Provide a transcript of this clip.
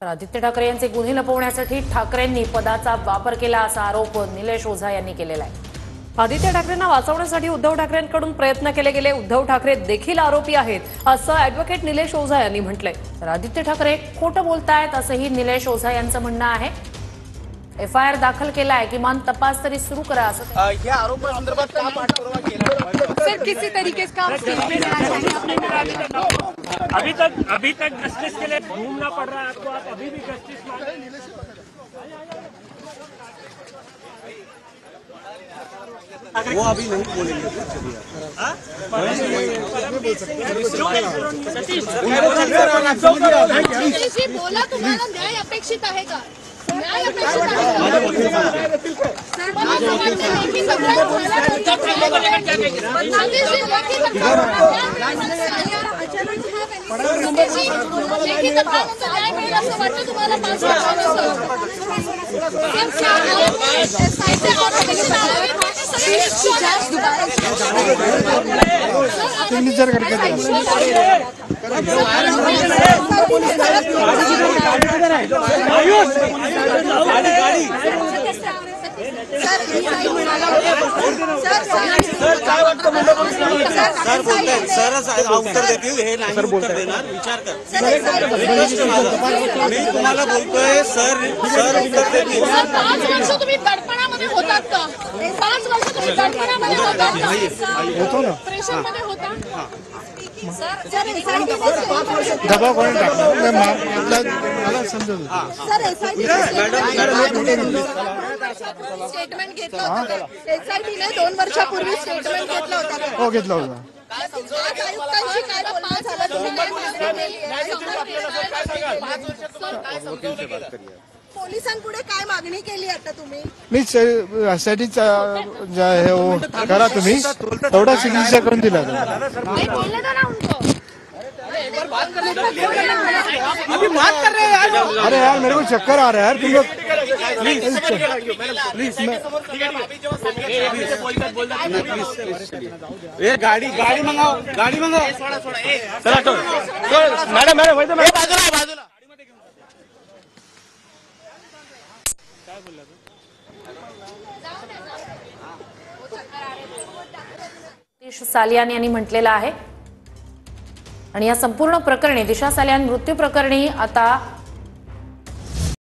तर आदित्य ठाकरे यांचे गुन्हे लपवण्यासाठी ठाकरेंनी पदाचा वापर केला असा आरोप निलेश ओझा यांनी केलेला आहे। आदित्य ठाकरेंना वाचवण्यासाठी उद्धव ठाकरेंकडून प्रयत्न केले गेले, उद्धव ठाकरे देखील आरोपी आहेत असं ॲडव्होकेट निलेश ओझा यांनी म्हटलंय। तर आदित्य ठाकरे खोटं बोलतायत असंही निलेश ओझा यांचं म्हणणं आहे। एफआयआर दाखल केलाय, किमान तपास तरी सुरू करा असं या आरोपासंदर्भात का पाठपुरावा केला? सर किसी तरीके का स्टेटमेंट देना चाहिए अभी तक जस्टिस के लिए घूमना पड़ रहा है आपको, आप अभी भी जस्टिस मांग। वो अभी नहीं बोलेंगे। जी बोला, तुम्हाला न्याय अपेक्षित आहे का? न्याय अपेक्षित सिग्नेचर करके सर बोलताय, सर उत्तर देतील, हे नाही उत्तर देणार, विचार कर। मी तुम्हाला बोलतोय सर उत्तर देतील। 5 वर्ष तुम्ही दडपणामध्ये होतात का? 5 वर्ष तुम्ही दडपणामध्ये होतात का? होतो ना, प्रेशरमध्ये होता? दबाव कोणी टाकला मला समजून स्टेटमेंट घेतलं होतं, एसआयटीने 2 वर्षापूर्वी स्टेटमेंट घेतलं होतं। हो घेतला होता। आयुक्तांशी काय बोलणं झालं? तुम्ही काय मागणी केली आहे? पोलिसांपुढे काय मागणी केली आता तुम्ही? मी साठी हे करा तुम्ही, तेवढा सिग्नेचर करून दिला नहीं बोलने दो ना उनको। अभी बात कर रहे हैं यार। अरे यार मेरे को चक्कर आ रहा है यार, तुम लोग प्लीज गाड़ी मंगाओ, गाड़ी मंगाओ। मैडम बाजूला सालियान यांनी म्हटलेलं आहे। आणि या संपूर्ण प्रकरणी, दिशा सालियान मृत्यू प्रकरणी आता